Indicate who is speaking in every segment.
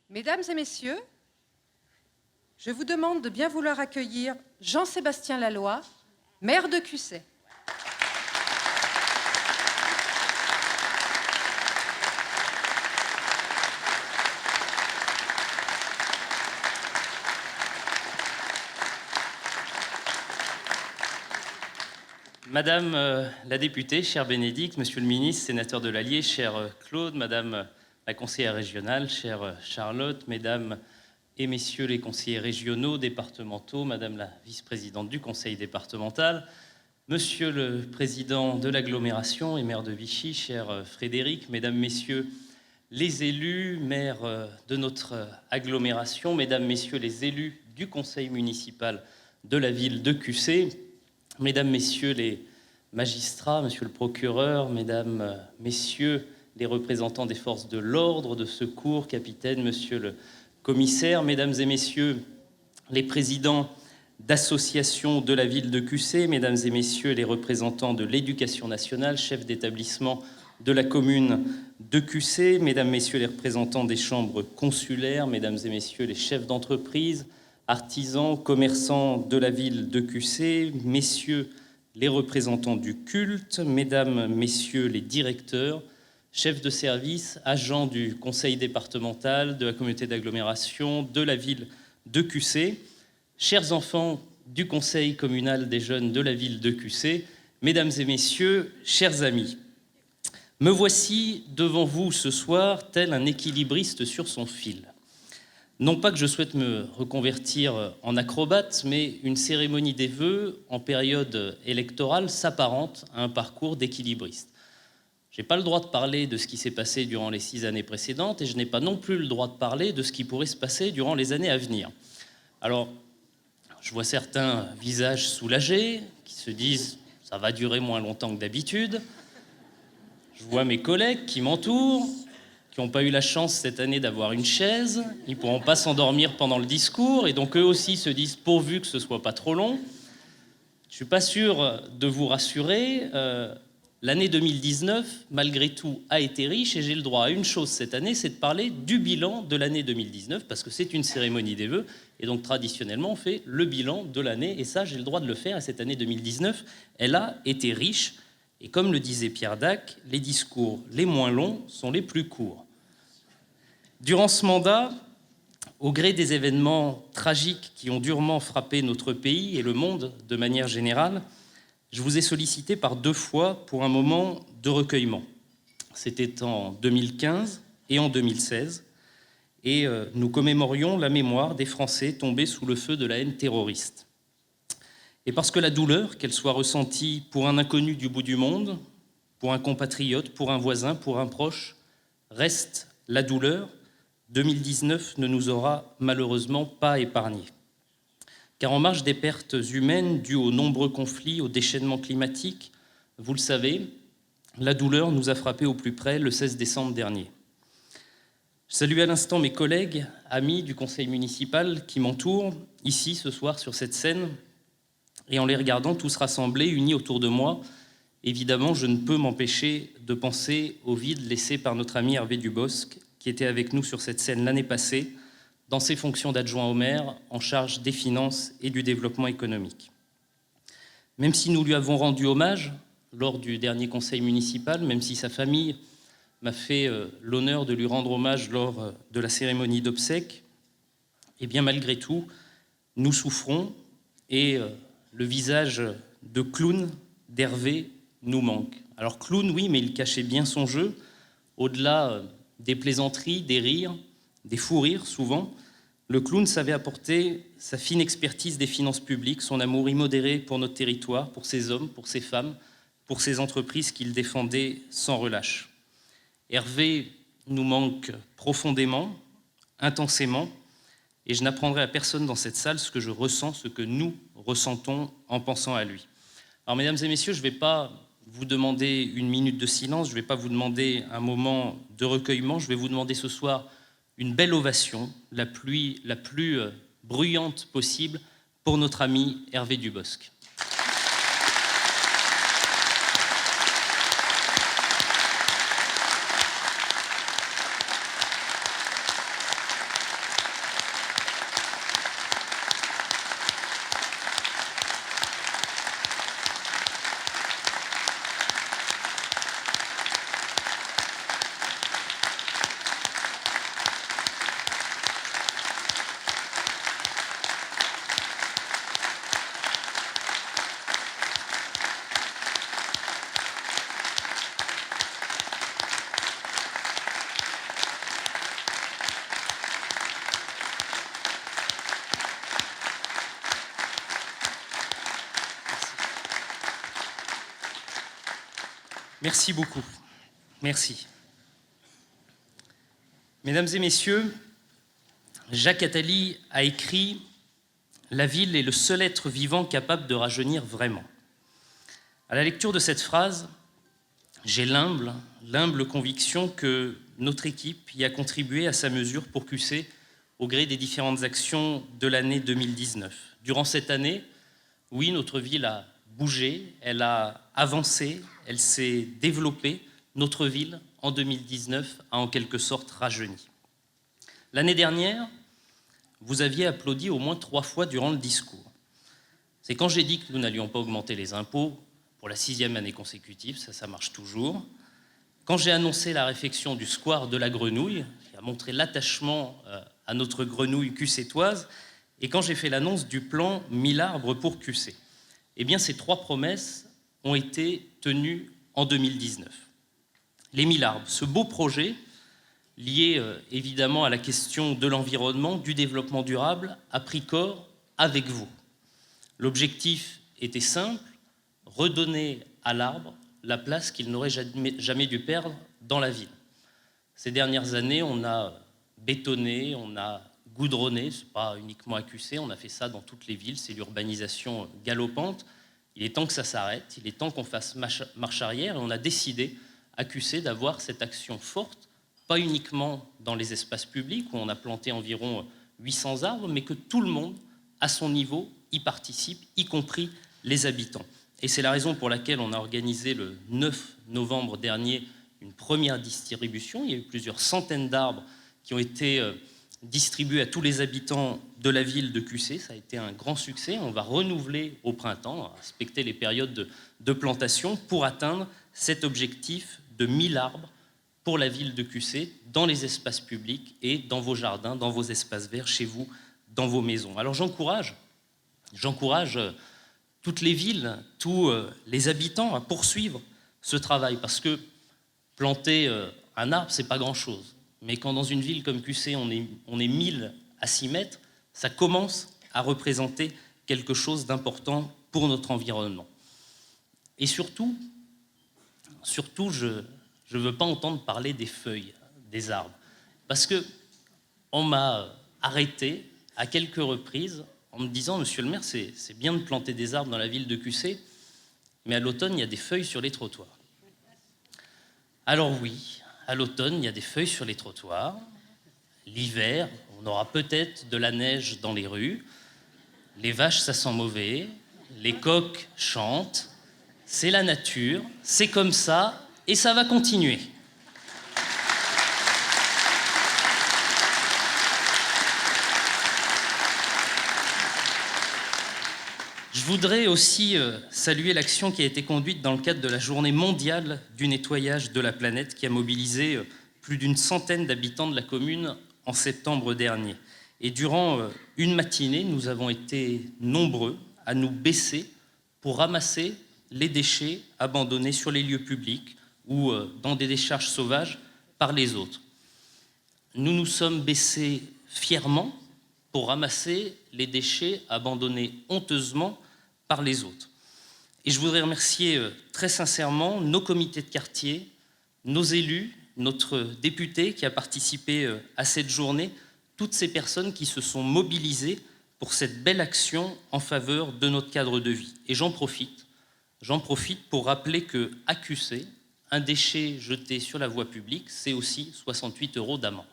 Speaker 1: Mesdames et messieurs, je vous demande de bien vouloir accueillir Jean-Sébastien Laloy, maire de Cussey.
Speaker 2: Madame la députée, chère Bénédicte, Monsieur le ministre, sénateur de l'Allier, cher Claude, Madame la conseillère régionale, chère Charlotte, Mesdames et Messieurs les conseillers régionaux, départementaux, Madame la vice-présidente du conseil départemental, Monsieur le président de l'agglomération et maire de Vichy, cher Frédéric, Mesdames, Messieurs les élus, maires de notre agglomération, Mesdames, Messieurs les élus du conseil municipal de la ville de Cussey, Mesdames, Messieurs les magistrats, Monsieur le procureur, Mesdames, Messieurs les représentants des forces de l'ordre, de secours, capitaine, Monsieur le commissaire, Mesdames et Messieurs les présidents d'associations de la ville de Cussey, Mesdames et Messieurs les représentants de l'éducation nationale, chefs d'établissement de la commune de Cussey, Mesdames, Messieurs les représentants des chambres consulaires, Mesdames et Messieurs les chefs d'entreprise, artisans, commerçants de la ville de Cussey, messieurs les représentants du culte, mesdames, messieurs les directeurs, chefs de service, agents du conseil départemental, de la communauté d'agglomération, de la ville de Cussey, chers enfants du conseil communal des jeunes de la ville de Cussey, mesdames et messieurs, chers amis. Me voici devant vous ce soir, tel un équilibriste sur son fil. Non pas que je souhaite me reconvertir en acrobate, mais une cérémonie des vœux en période électorale s'apparente à un parcours d'équilibriste. Je n'ai pas le droit de parler de ce qui s'est passé durant les 6 années précédentes et je n'ai pas non plus le droit de parler de ce qui pourrait se passer durant les années à venir. Alors, je vois certains visages soulagés qui se disent « ça va durer moins longtemps que d'habitude ». Je vois mes collègues qui m'entourent, qui n'ont pas eu la chance cette année d'avoir une chaise, ils ne pourront pas s'endormir pendant le discours, et donc eux aussi se disent pourvu que ce ne soit pas trop long. Je ne suis pas sûr de vous rassurer, l'année 2019, malgré tout, a été riche, et j'ai le droit à une chose cette année, c'est de parler du bilan de l'année 2019, parce que c'est une cérémonie des vœux, et donc traditionnellement on fait le bilan de l'année, et ça j'ai le droit de le faire, et cette année 2019, elle a été riche, et comme le disait Pierre Dac, les discours les moins longs sont les plus courts. Durant ce mandat, au gré des événements tragiques qui ont durement frappé notre pays et le monde de manière générale, je vous ai sollicité par 2 fois pour un moment de recueillement. C'était en 2015 et en 2016, et nous commémorions la mémoire des Français tombés sous le feu de la haine terroriste. Et parce que la douleur, qu'elle soit ressentie pour un inconnu du bout du monde, pour un compatriote, pour un voisin, pour un proche, reste la douleur, 2019 ne nous aura malheureusement pas épargnés. Car en marge des pertes humaines dues aux nombreux conflits, au déchaînement climatique, vous le savez, la douleur nous a frappés au plus près le 16 décembre dernier. Je salue à l'instant mes collègues, amis du conseil municipal qui m'entourent, ici ce soir sur cette scène, et en les regardant tous rassemblés, unis autour de moi, évidemment, je ne peux m'empêcher de penser au vide laissé par notre ami Hervé Dubosc, qui était avec nous sur cette scène l'année passée, dans ses fonctions d'adjoint au maire, en charge des finances et du développement économique. Même si nous lui avons rendu hommage lors du dernier conseil municipal, même si sa famille m'a fait l'honneur de lui rendre hommage lors de la cérémonie d'obsèques, eh bien malgré tout, nous souffrons et le visage de clown d'Hervé nous manque. Alors clown, oui, mais il cachait bien son jeu, au-delà des plaisanteries, des rires, des fous rires souvent. Le clown savait apporter sa fine expertise des finances publiques, son amour immodéré pour notre territoire, pour ses hommes, pour ses femmes, pour ses entreprises qu'il défendait sans relâche. Hervé nous manque profondément, intensément, et je n'apprendrai à personne dans cette salle ce que je ressens, ce que nous ressentons en pensant à lui. Alors, mesdames et messieurs, je ne vais pas vous demander une minute de silence, je ne vais pas vous demander un moment de recueillement, je vais vous demander ce soir une belle ovation, la plus bruyante possible, pour notre ami Hervé Dubosc. Merci beaucoup. Merci. Mesdames et messieurs, Jacques Attali a écrit « La ville est le seul être vivant capable de rajeunir vraiment ». À la lecture de cette phrase, j'ai l'humble conviction que notre équipe y a contribué à sa mesure pour QC au gré des différentes actions de l'année 2019. Durant cette année, oui, notre ville a bougé, elle a avancé, elle s'est développée. Notre ville, en 2019, a en quelque sorte rajeuni. L'année dernière, vous aviez applaudi au moins 3 fois durant le discours. C'est quand j'ai dit que nous n'allions pas augmenter les impôts pour la 6e année consécutive, ça marche toujours. Quand j'ai annoncé la réfection du square de la Grenouille, qui a montré l'attachement à notre grenouille QC-toise, et quand j'ai fait l'annonce du plan 1000 arbres pour QC. Eh bien, ces 3 promesses ont été tenues en 2019. Les 1000 arbres, ce beau projet, lié évidemment à la question de l'environnement, du développement durable, a pris corps avec vous. L'objectif était simple, redonner à l'arbre la place qu'il n'aurait jamais dû perdre dans la ville. Ces dernières années, on a bétonné, on a goudronné, ce n'est pas uniquement à QC, on a fait ça dans toutes les villes, c'est l'urbanisation galopante. Il est temps que ça s'arrête, il est temps qu'on fasse marche arrière, et on a décidé à QC d'avoir cette action forte, pas uniquement dans les espaces publics où on a planté environ 800 arbres, mais que tout le monde, à son niveau, y participe, y compris les habitants. Et c'est la raison pour laquelle on a organisé le 9 novembre dernier une première distribution. Il y a eu plusieurs centaines d'arbres qui ont été distribués à tous les habitants de la ville de QC. Ça a été un grand succès. On va renouveler au printemps, respecter les périodes de plantation pour atteindre cet objectif de 1000 arbres pour la ville de QC, dans les espaces publics et dans vos jardins, dans vos espaces verts, chez vous, dans vos maisons. Alors j'encourage toutes les villes, tous les habitants à poursuivre ce travail, parce que planter un arbre, c'est pas grand-chose. Mais quand dans une ville comme QC, on est 1000 à s'y mettre, ça commence à représenter quelque chose d'important pour notre environnement. Et surtout, je ne veux pas entendre parler des feuilles des arbres, parce qu'on m'a arrêté à quelques reprises en me disant « Monsieur le maire, c'est bien de planter des arbres dans la ville de QC, mais à l'automne, il y a des feuilles sur les trottoirs. » Alors oui, à l'automne, il y a des feuilles sur les trottoirs. L'hiver, on aura peut-être de la neige dans les rues. Les vaches, ça sent mauvais. Les coqs chantent. C'est la nature, c'est comme ça, et ça va continuer. Je voudrais aussi saluer l'action qui a été conduite dans le cadre de la journée mondiale du nettoyage de la planète, qui a mobilisé plus d'une centaine d'habitants de la commune en septembre dernier. Et durant une matinée, nous avons été nombreux à nous baisser pour ramasser les déchets abandonnés sur les lieux publics ou dans des décharges sauvages par les autres. Nous nous sommes baissés fièrement pour ramasser les déchets abandonnés honteusement par les autres. Et je voudrais remercier très sincèrement nos comités de quartier, nos élus, notre député qui a participé à cette journée, toutes ces personnes qui se sont mobilisées pour cette belle action en faveur de notre cadre de vie. Et j'en profite pour rappeler qu'à QC, un déchet jeté sur la voie publique, c'est aussi 68 € d'amende.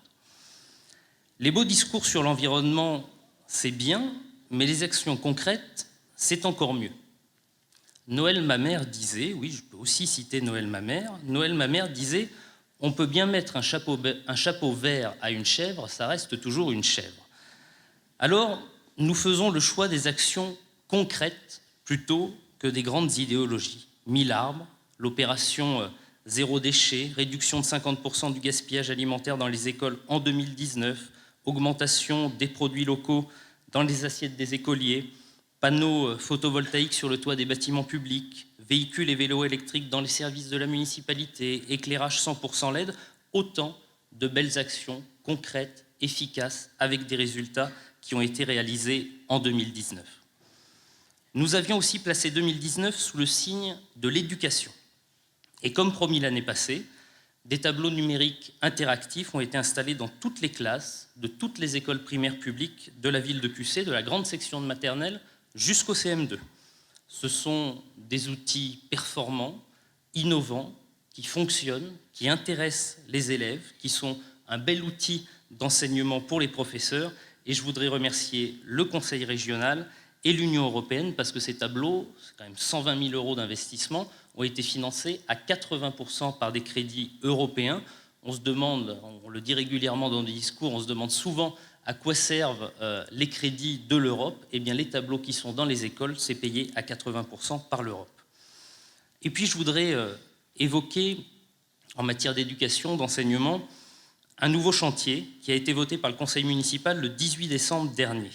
Speaker 2: Les beaux discours sur l'environnement, c'est bien, mais les actions concrètes, c'est encore mieux. Noël Mamère disait, oui, je peux aussi citer Noël Mamère disait « On peut bien mettre un chapeau vert à une chèvre, ça reste toujours une chèvre ». Alors, nous faisons le choix des actions concrètes plutôt que des grandes idéologies. 1000 arbres, l'opération zéro déchet, réduction de 50% du gaspillage alimentaire dans les écoles en 2019, augmentation des produits locaux dans les assiettes des écoliers, panneaux photovoltaïques sur le toit des bâtiments publics, véhicules et vélos électriques dans les services de la municipalité, éclairage 100% LED, autant de belles actions concrètes, efficaces, avec des résultats qui ont été réalisés en 2019. Nous avions aussi placé 2019 sous le signe de l'éducation. Et comme promis l'année passée, des tableaux numériques interactifs ont été installés dans toutes les classes de toutes les écoles primaires publiques de la ville de Cussey, de la grande section de maternelle jusqu'au CM2. Ce sont des outils performants, innovants, qui fonctionnent, qui intéressent les élèves, qui sont un bel outil d'enseignement pour les professeurs. Et je voudrais remercier le Conseil régional et l'Union européenne parce que ces tableaux, c'est quand même 120 000 euros d'investissement, ont été financés à 80% par des crédits européens. On se demande, on le dit régulièrement dans des discours, on se demande souvent à quoi servent les crédits de l'Europe. Eh bien, les tableaux qui sont dans les écoles, c'est payé à 80% par l'Europe. Et puis, je voudrais évoquer, en matière d'éducation, d'enseignement, un nouveau chantier qui a été voté par le conseil municipal le 18 décembre dernier.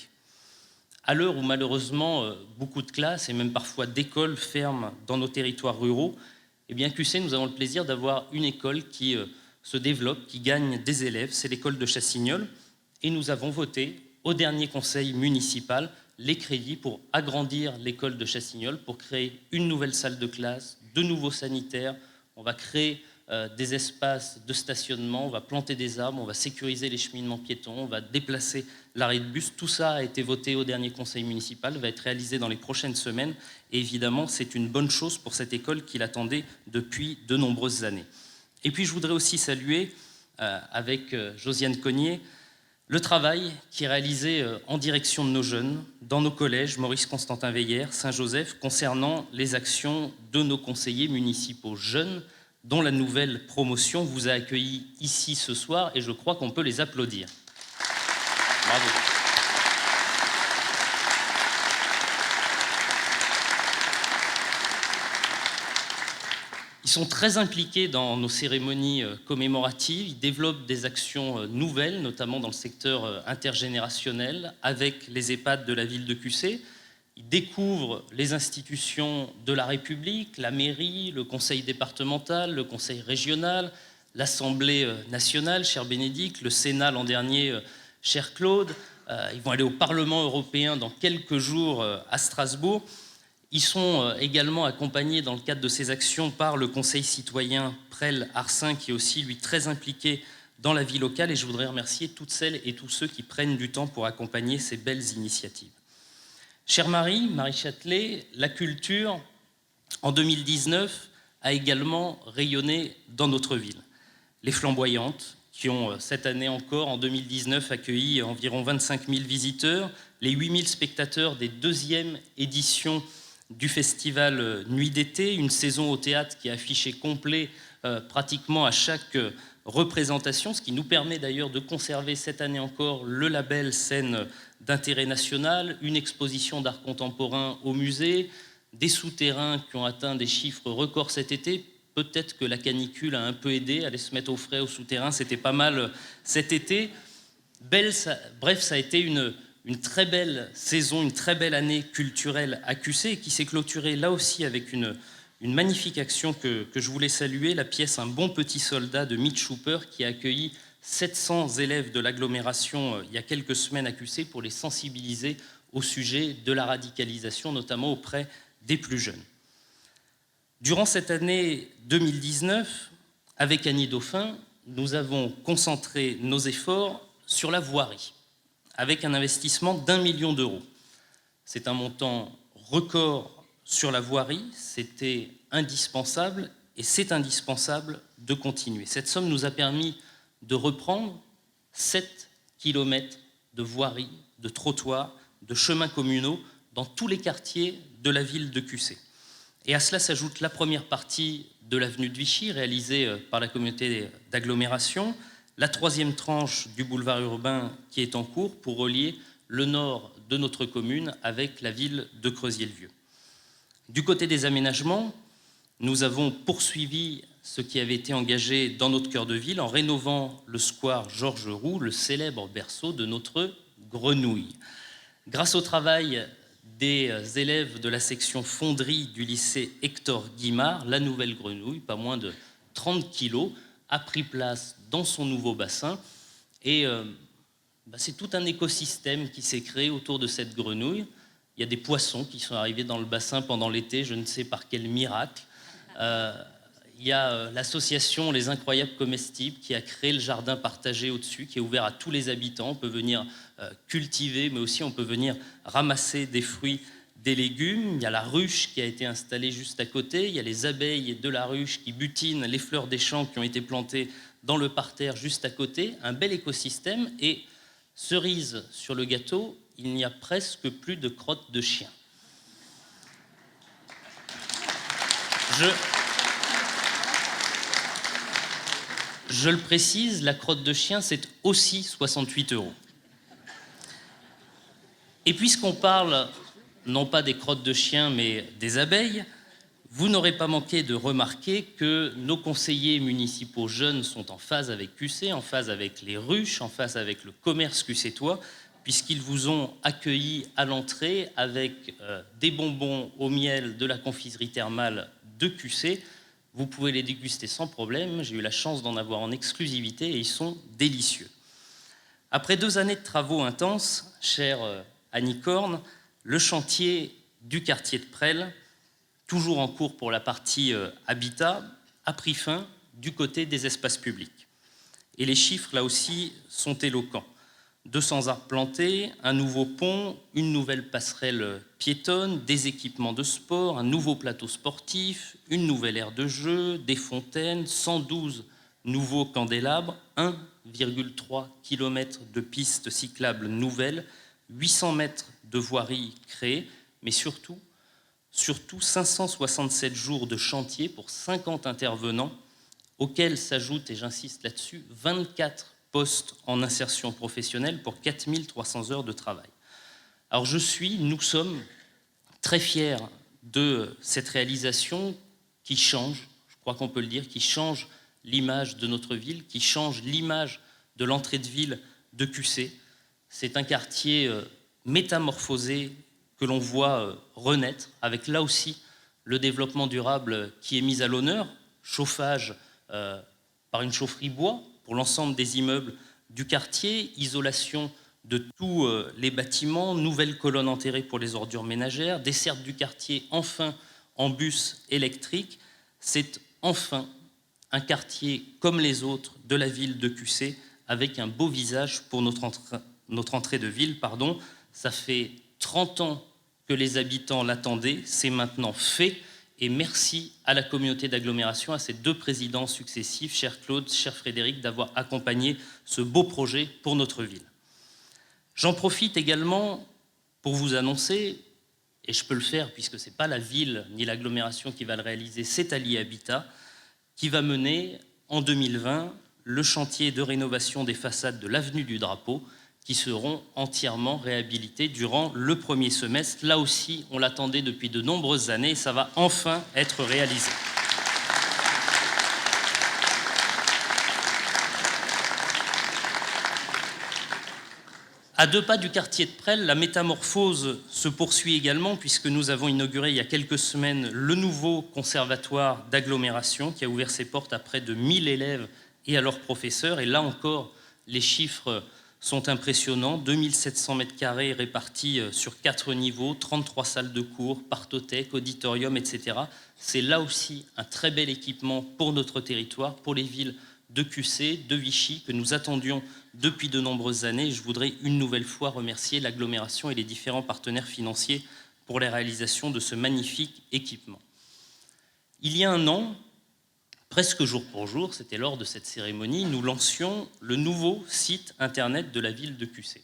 Speaker 2: À l'heure où malheureusement beaucoup de classes et même parfois d'écoles ferment dans nos territoires ruraux, eh bien, Cussey, nous avons le plaisir d'avoir une école qui se développe, qui gagne des élèves, c'est l'école de Chassignol. Et nous avons voté au dernier conseil municipal les crédits pour agrandir l'école de Chassignol, pour créer une nouvelle salle de classe, de nouveaux sanitaires. On va créer des espaces de stationnement, on va planter des arbres, on va sécuriser les cheminements piétons, on va déplacer l'arrêt de bus. Tout ça a été voté au dernier conseil municipal, va être réalisé dans les prochaines semaines. Et évidemment, c'est une bonne chose pour cette école qui l'attendait depuis de nombreuses années. Et puis, je voudrais aussi saluer, avec Josiane Cognier, le travail qui est réalisé en direction de nos jeunes, dans nos collèges, Maurice Constantin Veillère, Saint-Joseph, concernant les actions de nos conseillers municipaux jeunes, dont la nouvelle promotion vous a accueillis ici ce soir, et je crois qu'on peut les applaudir. Bravo. Ils sont très impliqués dans nos cérémonies commémoratives, ils développent des actions nouvelles, notamment dans le secteur intergénérationnel, avec les EHPAD de la ville de Cussey. Ils découvrent les institutions de la République, la mairie, le conseil départemental, le conseil régional, l'Assemblée nationale, cher Bénédicte, le Sénat l'an dernier, cher Claude. Ils vont aller au Parlement européen dans quelques jours à Strasbourg. Ils sont également accompagnés dans le cadre de ces actions par le conseil citoyen Presles-Arcin, qui est aussi, lui, très impliqué dans la vie locale. Et je voudrais remercier toutes celles et tous ceux qui prennent du temps pour accompagner ces belles initiatives. Chère Marie Châtelet, la culture, en 2019, a également rayonné dans notre ville. Les Flamboyantes, qui ont cette année encore, en 2019, accueilli environ 25 000 visiteurs, les 8 000 spectateurs des deuxièmes éditions du festival Nuit d'été, une saison au théâtre qui a affiché complet pratiquement à chaque représentation, ce qui nous permet d'ailleurs de conserver cette année encore le label scène d'intérêt national, une exposition d'art contemporain au musée, des souterrains qui ont atteint des chiffres records cet été. Peut-être que la canicule a un peu aidé, aller se mettre au frais au souterrain, c'était pas mal cet été. Bref, ça a été une très belle saison, une très belle année culturelle à Cussey, qui s'est clôturée là aussi avec une magnifique action que je voulais saluer, la pièce Un bon petit soldat de Mitch Hooper, qui a accueilli 700 élèves de l'agglomération il y a quelques semaines à Cussey pour les sensibiliser au sujet de la radicalisation, notamment auprès des plus jeunes. Durant cette année 2019, avec Annie Dauphin, nous avons concentré nos efforts sur la voirie, avec un investissement d'1 million d'euros. C'est un montant record sur la voirie, c'était indispensable et c'est indispensable de continuer. Cette somme nous a permis de reprendre 7 kilomètres de voirie, de trottoirs, de chemins communaux dans tous les quartiers de la ville de Cussey. Et à cela s'ajoute la première partie de l'avenue de Vichy, réalisée par la communauté d'agglomération, la troisième tranche du boulevard urbain qui est en cours pour relier le nord de notre commune avec la ville de Creuzier-le-Vieux. Du côté des aménagements, nous avons poursuivi ce qui avait été engagé dans notre cœur de ville en rénovant le square Georges Roux, le célèbre berceau de notre grenouille. Grâce au travail des élèves de la section fonderie du lycée Hector Guimard, la nouvelle grenouille, pas moins de 30 kilos, a pris place dans son nouveau bassin. Et c'est tout un écosystème qui s'est créé autour de cette grenouille. Il y a des poissons qui sont arrivés dans le bassin pendant l'été, je ne sais par quel miracle. Il il y a l'association Les Incroyables Comestibles qui a créé le jardin partagé au-dessus, qui est ouvert à tous les habitants. On peut venir cultiver, mais aussi on peut venir ramasser des fruits, des légumes. Il y a la ruche qui a été installée juste à côté. Il y a les abeilles de la ruche qui butinent les fleurs des champs qui ont été plantées dans le parterre juste à côté. Un bel écosystème. Et cerise sur le gâteau, il n'y a presque plus de crottes de chien. Je le précise, la crotte de chien, c'est aussi 68 €. Et puisqu'on parle non pas des crottes de chien, mais des abeilles, vous n'aurez pas manqué de remarquer que nos conseillers municipaux jeunes sont en phase avec QC, en phase avec les ruches, en phase avec le commerce QCtois, puisqu'ils vous ont accueilli à l'entrée avec des bonbons au miel de la confiserie thermale de QC. Vous pouvez les déguster sans problème. J'ai eu la chance d'en avoir en exclusivité et ils sont délicieux. Après 2 années de travaux intenses, chère Annie Corne, le chantier du quartier de Presles, toujours en cours pour la partie habitat, a pris fin du côté des espaces publics. Et les chiffres, là aussi, sont éloquents. 200 arbres plantés, un nouveau pont, une nouvelle passerelle piétonne, des équipements de sport, un nouveau plateau sportif, une nouvelle aire de jeu, des fontaines, 112 nouveaux candélabres, 1,3 km de pistes cyclables nouvelles, 800 mètres de voirie créée, mais surtout 567 jours de chantier pour 50 intervenants, auxquels s'ajoutent, et j'insiste là-dessus, 24 postes en insertion professionnelle pour 4300 heures de travail. Alors nous sommes très fiers de cette réalisation qui change, je crois qu'on peut le dire, qui change l'image de notre ville, qui change l'image de l'entrée de ville de QC. C'est un quartier métamorphosé que l'on voit renaître, avec là aussi le développement durable qui est mis à l'honneur, chauffage par une chaufferie bois pour l'ensemble des immeubles du quartier, isolation de tous les bâtiments, nouvelles colonnes enterrées pour les ordures ménagères, desserte du quartier enfin en bus électrique. C'est enfin un quartier comme les autres de la ville de QC, avec un beau visage pour notre entrée de ville. Ça fait 30 ans que les habitants l'attendaient, c'est maintenant fait. Et merci à la communauté d'agglomération, à ses 2 présidents successifs, cher Claude, cher Frédéric, d'avoir accompagné ce beau projet pour notre ville. J'en profite également pour vous annoncer, et je peux le faire puisque ce n'est pas la ville ni l'agglomération qui va le réaliser, c'est Allié Habitat, qui va mener en 2020 le chantier de rénovation des façades de l'avenue du Drapeau, qui seront entièrement réhabilités durant le premier semestre. Là aussi, on l'attendait depuis de nombreuses années et ça va enfin être réalisé. À 2 pas du quartier de Presles, la métamorphose se poursuit également puisque nous avons inauguré il y a quelques semaines le nouveau conservatoire d'agglomération qui a ouvert ses portes à près de 1000 élèves et à leurs professeurs. Et là encore, les chiffres sont impressionnants, 2700 m² répartis sur 4 niveaux, 33 salles de cours, parthothèque, auditorium, etc. C'est là aussi un très bel équipement pour notre territoire, pour les villes de QC, de Vichy, que nous attendions depuis de nombreuses années. Je voudrais une nouvelle fois remercier l'agglomération et les différents partenaires financiers pour la réalisation de ce magnifique équipement. Il y a 1 an, presque jour pour jour, c'était lors de cette cérémonie, nous lancions le nouveau site internet de la ville de QC.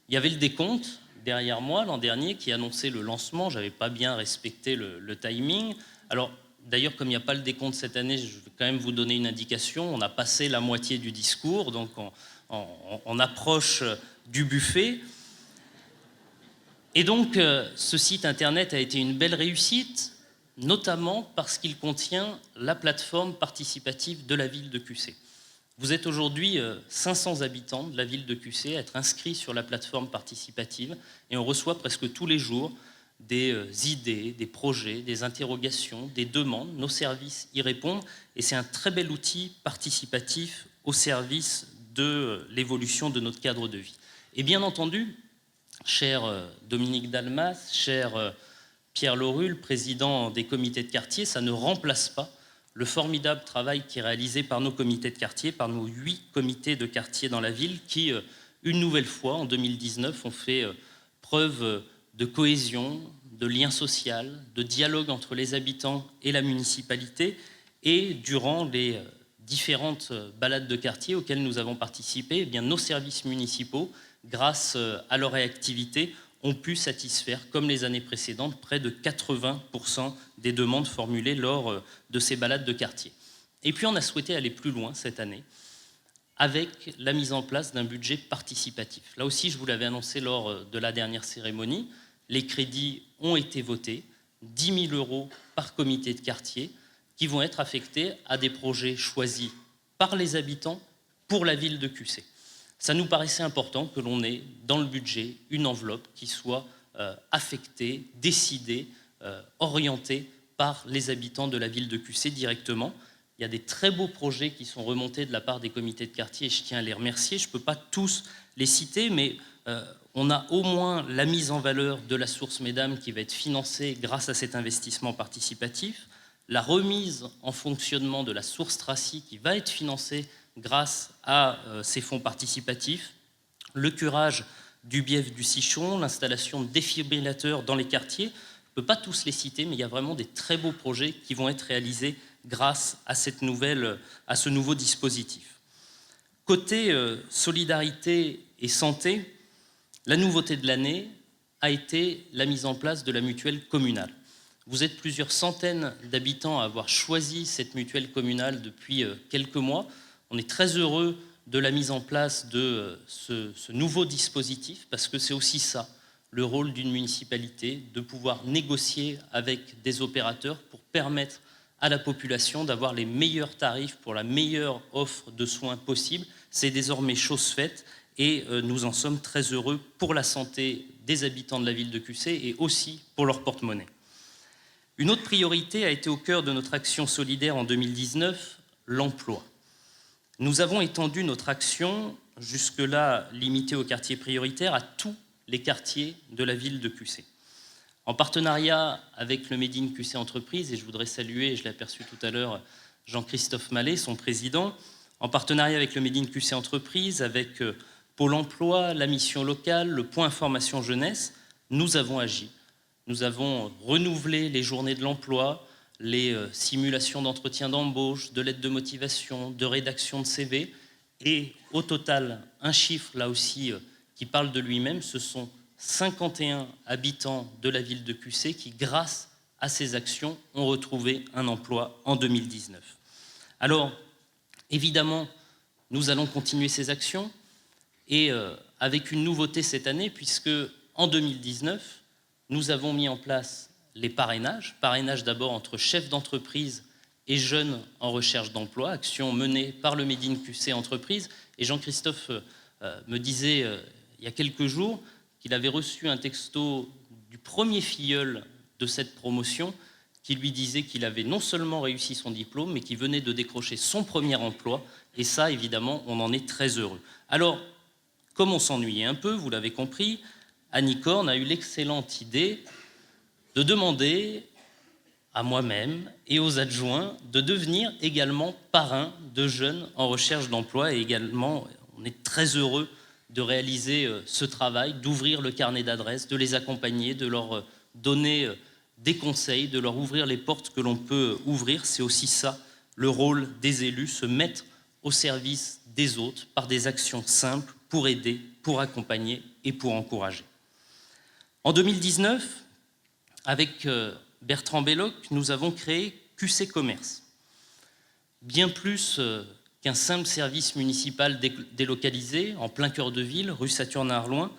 Speaker 2: Il y avait le décompte derrière moi l'an dernier qui annonçait le lancement. Je n'avais pas bien respecté le timing. Alors, d'ailleurs, comme il n'y a pas le décompte cette année, je vais quand même vous donner une indication. On a passé la moitié du discours, donc on approche du buffet. Et donc, ce site internet a été une belle réussite, notamment parce qu'il contient la plateforme participative de la ville de QC. Vous êtes aujourd'hui 500 habitants de la ville de QC à être inscrits sur la plateforme participative et on reçoit presque tous les jours des idées, des projets, des interrogations, des demandes. Nos services y répondent et c'est un très bel outil participatif au service de l'évolution de notre cadre de vie. Et bien entendu, cher Dominique Dalmas, cher Pierre Lorul, président des comités de quartier, ça ne remplace pas le formidable travail qui est réalisé par nos comités de quartier, par nos 8 comités de quartier dans la ville qui, une nouvelle fois, en 2019, ont fait preuve de cohésion, de lien social, de dialogue entre les habitants et la municipalité. Et durant les différentes balades de quartier auxquelles nous avons participé, eh bien, nos services municipaux, grâce à leur réactivité, ont pu satisfaire, comme les années précédentes, près de 80% des demandes formulées lors de ces balades de quartier. Et puis on a souhaité aller plus loin cette année avec la mise en place d'un budget participatif. Là aussi, je vous l'avais annoncé lors de la dernière cérémonie, les crédits ont été votés, 10 000 € par comité de quartier, qui vont être affectés à des projets choisis par les habitants pour la ville de Cussé. Ça nous paraissait important que l'on ait dans le budget une enveloppe qui soit affectée, décidée, orientée par les habitants de la ville de Cussé directement. Il y a des très beaux projets qui sont remontés de la part des comités de quartier et je tiens à les remercier. Je ne peux pas tous les citer, mais on a au moins la mise en valeur de la source Mesdames qui va être financée grâce à cet investissement participatif, la remise en fonctionnement de la source Tracy qui va être financée grâce à ces fonds participatifs, le curage du bief du Sichon, l'installation de défibrillateurs dans les quartiers. Je ne peux pas tous les citer, mais il y a vraiment des très beaux projets qui vont être réalisés grâce à ce nouveau dispositif. Côté solidarité et santé, la nouveauté de l'année a été la mise en place de la mutuelle communale. Vous êtes plusieurs centaines d'habitants à avoir choisi cette mutuelle communale depuis quelques mois. On est très heureux de la mise en place de ce nouveau dispositif parce que c'est aussi ça, le rôle d'une municipalité, de pouvoir négocier avec des opérateurs pour permettre à la population d'avoir les meilleurs tarifs pour la meilleure offre de soins possible. C'est désormais chose faite et nous en sommes très heureux pour la santé des habitants de la ville de Cussé et aussi pour leur porte-monnaie. Une autre priorité a été au cœur de notre action solidaire en 2019, l'emploi. Nous avons étendu notre action, jusque-là limitée aux quartiers prioritaires, à tous les quartiers de la ville de Cussé. En partenariat avec le Made in Cussé Entreprises, et je voudrais saluer, je l'ai aperçu tout à l'heure, Jean-Christophe Mallet, son président, en partenariat avec le Made in Cussé Entreprises, avec Pôle emploi, la mission locale, le point information jeunesse, nous avons agi. Nous avons renouvelé les journées de l'emploi, les simulations d'entretien d'embauche, de lettres de motivation, de rédaction de CV. Et au total, un chiffre là aussi qui parle de lui-même, ce sont 51 habitants de la ville de Cussé qui, grâce à ces actions, ont retrouvé un emploi en 2019. Alors, évidemment, nous allons continuer ces actions et avec une nouveauté cette année, puisque en 2019, nous avons mis en place les parrainages d'abord entre chefs d'entreprise et jeunes en recherche d'emploi, action menée par le Made in Cussé Entreprises. Et Jean-Christophe me disait il y a quelques jours qu'il avait reçu un texto du premier filleul de cette promotion qui lui disait qu'il avait non seulement réussi son diplôme, mais qu'il venait de décrocher son premier emploi. Et ça, évidemment, on en est très heureux. Alors, comme on s'ennuyait un peu, vous l'avez compris, Annie Corne a eu l'excellente idée de demander à moi-même et aux adjoints de devenir également parrains de jeunes en recherche d'emploi. Et également, on est très heureux de réaliser ce travail, d'ouvrir le carnet d'adresses, de les accompagner, de leur donner des conseils, de leur ouvrir les portes que l'on peut ouvrir. C'est aussi ça, le rôle des élus, se mettre au service des autres par des actions simples pour aider, pour accompagner et pour encourager. En 2019, avec Bertrand Belloc, nous avons créé QC Commerce. Bien plus qu'un simple service municipal délocalisé en plein cœur de ville, rue Saturnin-Arloin,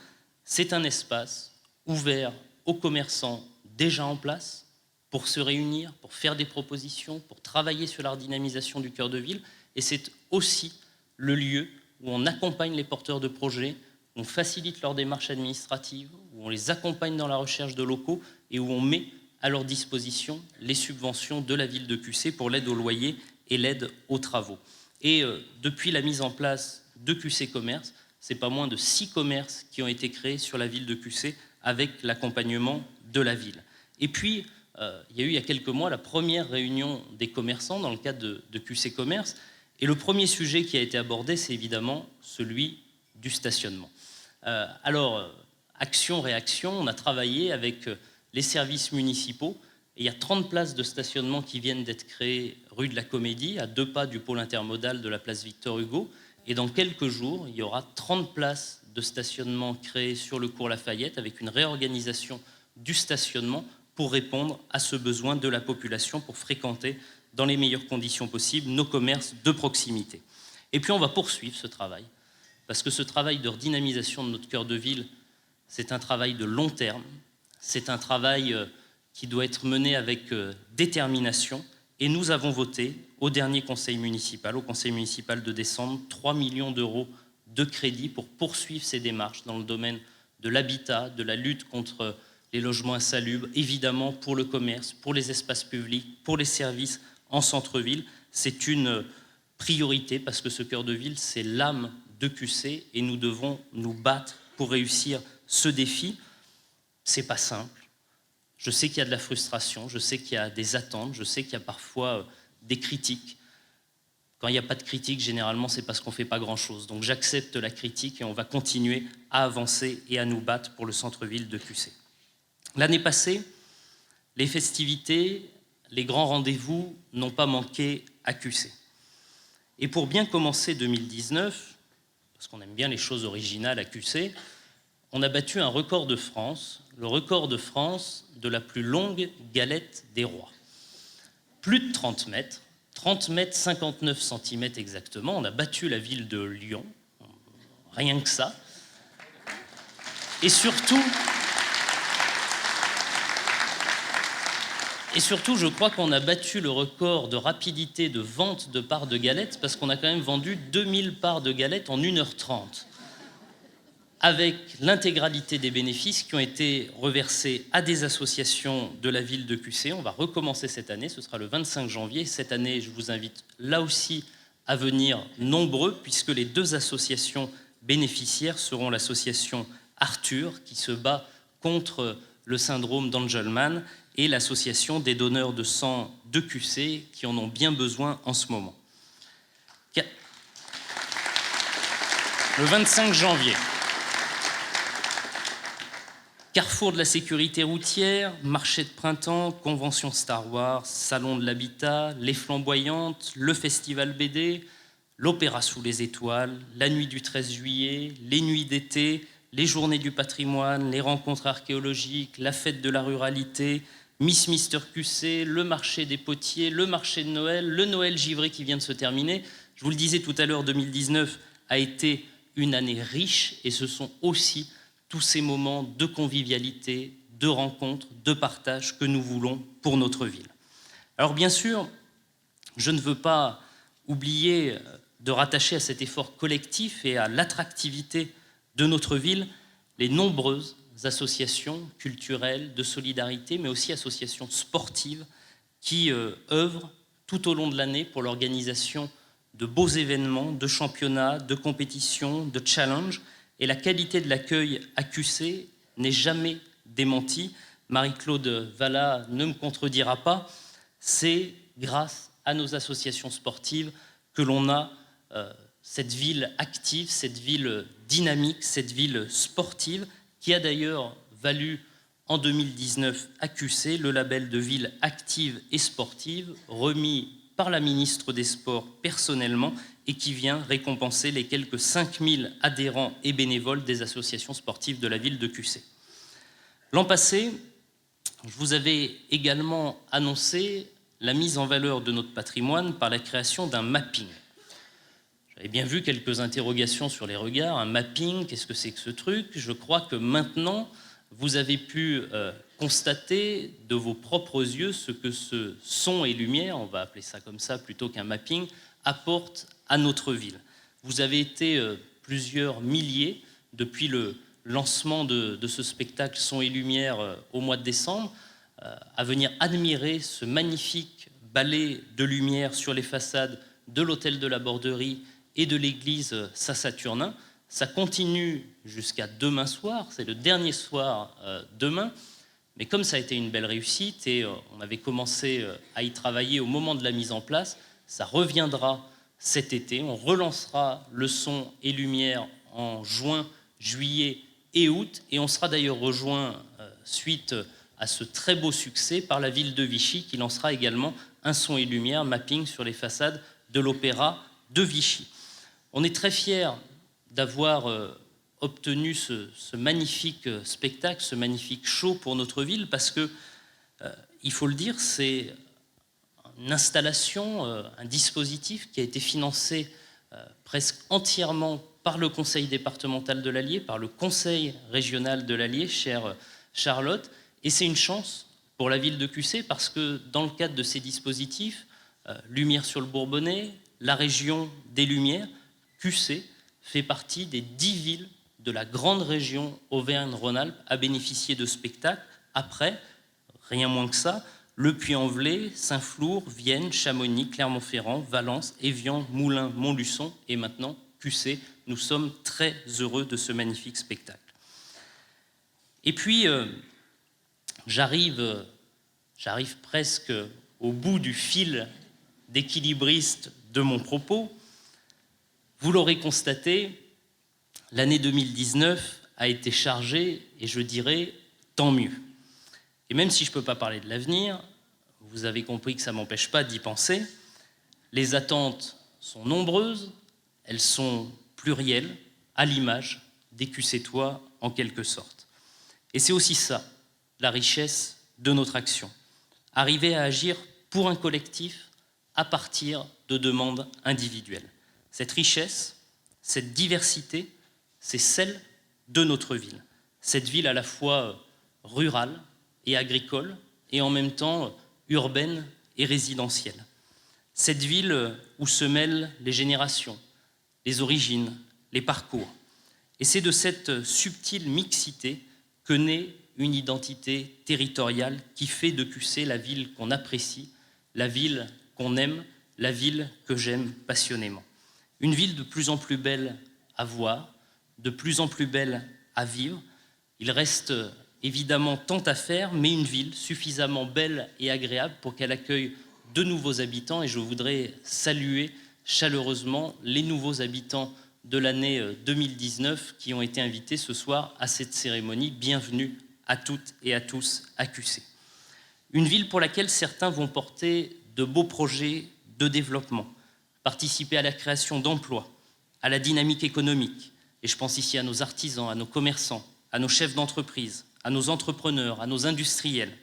Speaker 2: c'est un espace ouvert aux commerçants déjà en place pour se réunir, pour faire des propositions, pour travailler sur la dynamisation du cœur de ville. Et c'est aussi le lieu où on accompagne les porteurs de projets, où on facilite leurs démarches administratives, où on les accompagne dans la recherche de locaux et où on met à leur disposition les subventions de la ville de Cussé pour l'aide au loyer et l'aide aux travaux. Et depuis la mise en place de QC Commerce, c'est pas moins de 6 commerces qui ont été créés sur la ville de Cussé avec l'accompagnement de la ville. Et puis, il y a eu il y a quelques mois la première réunion des commerçants dans le cadre de QC Commerce. Et le premier sujet qui a été abordé, c'est évidemment celui du stationnement. Alors, action-réaction, on a travaillé avec les services municipaux. Et il y a 30 places de stationnement qui viennent d'être créées rue de la Comédie, à 2 pas du pôle intermodal de la place Victor Hugo. Et dans quelques jours, il y aura 30 places de stationnement créées sur le cours Lafayette, avec une réorganisation du stationnement pour répondre à ce besoin de la population pour fréquenter dans les meilleures conditions possibles nos commerces de proximité. Et puis on va poursuivre ce travail, parce que ce travail de redynamisation de notre cœur de ville, c'est un travail de long terme, c'est un travail qui doit être mené avec détermination. Et nous avons voté au dernier conseil municipal, au conseil municipal de décembre, 3 millions d'euros de crédits pour poursuivre ces démarches dans le domaine de l'habitat, de la lutte contre les logements insalubres, évidemment pour le commerce, pour les espaces publics, pour les services en centre-ville. C'est une priorité parce que ce cœur de ville, c'est l'âme de QC et nous devons nous battre pour réussir ce défi. C'est pas simple. Je sais qu'il y a de la frustration, je sais qu'il y a des attentes, je sais qu'il y a parfois des critiques. Quand il n'y a pas de critique, généralement, c'est parce qu'on ne fait pas grand-chose. Donc j'accepte la critique et on va continuer à avancer et à nous battre pour le centre-ville de QC. L'année passée, les festivités, les grands rendez-vous n'ont pas manqué à QC. Et pour bien commencer 2019, parce qu'on aime bien les choses originales à QC, on a battu un record de France, le record de France de la plus longue galette des rois. Plus de 30 mètres, 30 mètres 59 centimètres exactement, on a battu la ville de Lyon, rien que ça. Et surtout, je crois qu'on a battu le record de rapidité de vente de parts de galettes parce qu'on a quand même vendu 2000 parts de galettes en 1h30. Avec l'intégralité des bénéfices qui ont été reversés à des associations de la ville de QC. On va recommencer cette année, ce sera le 25 janvier. Cette année, je vous invite là aussi à venir nombreux, puisque les 2 associations bénéficiaires seront l'association Arthur, qui se bat contre le syndrome d'Angelman, et l'association des donneurs de sang de QC, qui en ont bien besoin en ce moment. Le 25 janvier. Carrefour de la sécurité routière, marché de printemps, convention Star Wars, salon de l'habitat, les flamboyantes, le festival BD, l'opéra sous les étoiles, la nuit du 13 juillet, les nuits d'été, les journées du patrimoine, les rencontres archéologiques, la fête de la ruralité, Miss Mister QC, le marché des potiers, le marché de Noël, le Noël givré qui vient de se terminer. Je vous le disais tout à l'heure, 2019 a été une année riche et ce sont aussi tous ces moments de convivialité, de rencontres, de partage que nous voulons pour notre ville. Alors bien sûr, je ne veux pas oublier de rattacher à cet effort collectif et à l'attractivité de notre ville les nombreuses associations culturelles, de solidarité, mais aussi associations sportives qui œuvrent tout au long de l'année pour l'organisation de beaux événements, de championnats, de compétitions, de challenges. Et la qualité de l'accueil à QC n'est jamais démentie. Marie-Claude Vallat ne me contredira pas. C'est grâce à nos associations sportives que l'on a cette ville active, cette ville dynamique, cette ville sportive, qui a d'ailleurs valu en 2019 à QC le label de ville active et sportive, remis par la ministre des Sports personnellement, et qui vient récompenser les quelques 5000 adhérents et bénévoles des associations sportives de la ville de QC. L'an passé, je vous avais également annoncé la mise en valeur de notre patrimoine par la création d'un mapping. J'avais bien vu quelques interrogations sur les regards. Un mapping, qu'est-ce que c'est que ce truc ? Je crois que maintenant, vous avez pu constater de vos propres yeux ce que ce son et lumière, on va appeler ça comme ça plutôt qu'un mapping, apporte à notre ville. Vous avez été plusieurs milliers depuis le lancement de ce spectacle Son et Lumière au mois de décembre à venir admirer ce magnifique ballet de lumière sur les façades de l'hôtel de la Borderie et de l'église Saint-Saturnin. Ça continue jusqu'à demain soir, c'est le dernier soir demain. Mais comme ça a été une belle réussite et on avait commencé à y travailler au moment de la mise en place, ça reviendra cet été. On relancera le son et lumière en juin, juillet et août. Et on sera d'ailleurs rejoint suite à ce très beau succès par la ville de Vichy qui lancera également un son et lumière mapping sur les façades de l'Opéra de Vichy. On est très fiers d'avoir obtenu ce magnifique spectacle, ce magnifique show pour notre ville parce que, il faut le dire, c'est une installation, un dispositif qui a été financé presque entièrement par le conseil départemental de l'Allier, par le conseil régional de l'Allier, chère Charlotte, et c'est une chance pour la ville de QC parce que dans le cadre de ces dispositifs, Lumière sur le Bourbonnais, la région des Lumières, QC fait partie des 10 villes de la grande région Auvergne-Rhône-Alpes à bénéficier de spectacles. Après, rien moins que ça, Le Puy-en-Velay, Saint-Flour, Vienne, Chamonix, Clermont-Ferrand, Valence, Évian, Moulins, Montluçon et maintenant QC. Nous sommes très heureux de ce magnifique spectacle. Et puis, j'arrive presque au bout du fil d'équilibriste de mon propos. Vous l'aurez constaté, l'année 2019 a été chargée, et je dirais tant mieux. Et même si je ne peux pas parler de l'avenir, vous avez compris que ça ne m'empêche pas d'y penser. Les attentes sont nombreuses, elles sont plurielles, à l'image des QCtois en quelque sorte. Et c'est aussi ça, la richesse de notre action. Arriver à agir pour un collectif à partir de demandes individuelles. Cette richesse, cette diversité, c'est celle de notre ville. Cette ville à la fois rurale et agricole, et en même temps urbaine et résidentielle. Cette ville où se mêlent les générations, les origines, les parcours. Et c'est de cette subtile mixité que naît une identité territoriale qui fait de QC la ville qu'on apprécie, la ville qu'on aime, la ville que j'aime passionnément. Une ville de plus en plus belle à voir, de plus en plus belle à vivre. Il reste évidemment tant à faire, mais une ville suffisamment belle et agréable pour qu'elle accueille de nouveaux habitants. Et je voudrais saluer chaleureusement les nouveaux habitants de l'année 2019 qui ont été invités ce soir à cette cérémonie. Bienvenue à toutes et à tous à QC. Une ville pour laquelle certains vont porter de beaux projets de développement, participer à la création d'emplois, à la dynamique économique. Et je pense ici à nos artisans, à nos commerçants, à nos chefs d'entreprise, à nos entrepreneurs, à nos industriels.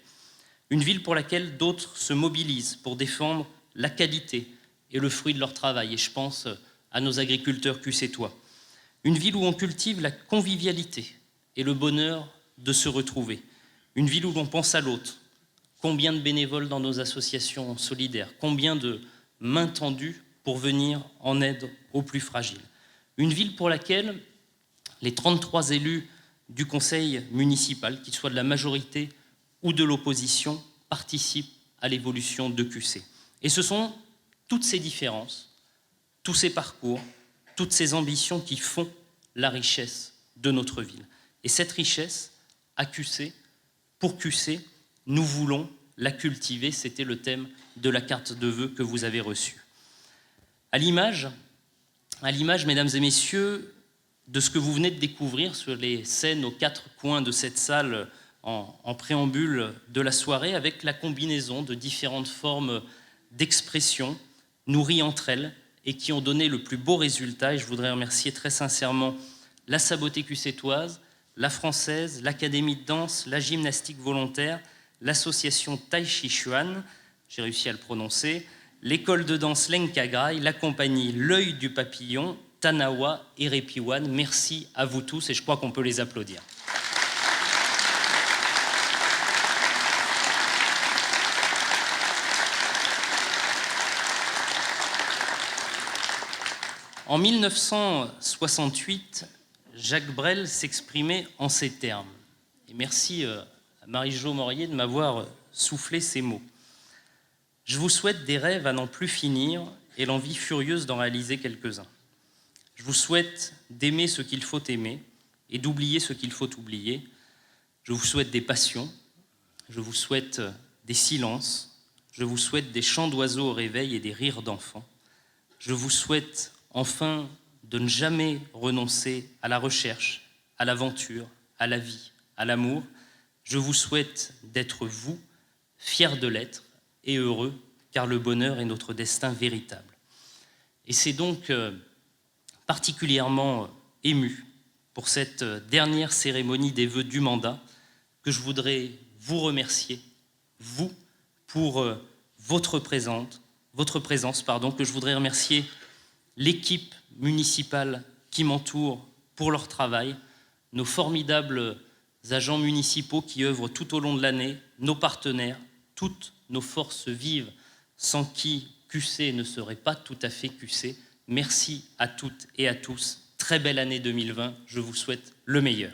Speaker 2: Une ville pour laquelle d'autres se mobilisent pour défendre la qualité et le fruit de leur travail. Et je pense à nos agriculteurs QCtois. Une ville où on cultive la convivialité et le bonheur de se retrouver. Une ville où l'on pense à l'autre. Combien de bénévoles dans nos associations solidaires, combien de mains tendues pour venir en aide aux plus fragiles. Une ville pour laquelle les 33 élus du conseil municipal, qu'ils soient de la majorité ou de l'opposition, participent à l'évolution de QC. Et ce sont toutes ces différences, tous ces parcours, toutes ces ambitions qui font la richesse de notre ville. Et cette richesse, à QC, pour QC, nous voulons la cultiver. C'était le thème de la carte de vœux que vous avez reçue. À l'image, mesdames et messieurs, de ce que vous venez de découvrir sur les scènes aux quatre coins de cette salle en préambule de la soirée, avec la combinaison de différentes formes d'expression nourries entre elles et qui ont donné le plus beau résultat. Et je voudrais remercier très sincèrement la Saboté QCtoise, la Française, l'Académie de danse, la gymnastique volontaire, l'association Tai Chi Chuan, j'ai réussi à le prononcer, l'école de danse Lenkagrai, la compagnie L'Œil du Papillon, Tanawa et Repiwan. Merci à vous tous et je crois qu'on peut les applaudir. En 1968, Jacques Brel s'exprimait en ces termes. Et merci à Marie-Jo Morier de m'avoir soufflé ces mots. Je vous souhaite des rêves à n'en plus finir et l'envie furieuse d'en réaliser quelques-uns. Je vous souhaite d'aimer ce qu'il faut aimer et d'oublier ce qu'il faut oublier. Je vous souhaite des passions, je vous souhaite des silences, je vous souhaite des chants d'oiseaux au réveil et des rires d'enfants. Je vous souhaite enfin de ne jamais renoncer à la recherche, à l'aventure, à la vie, à l'amour. Je vous souhaite d'être vous, fiers de l'être et heureux, car le bonheur est notre destin véritable. Et c'est donc particulièrement ému pour cette dernière cérémonie des vœux du mandat que je voudrais vous remercier, vous, pour votre présence, que je voudrais remercier l'équipe municipale qui m'entoure pour leur travail, nos formidables agents municipaux qui œuvrent tout au long de l'année, nos partenaires, toutes nos forces vives, sans qui QC ne serait pas tout à fait QC. Merci à toutes et à tous. Très belle année 2020. Je vous souhaite le meilleur.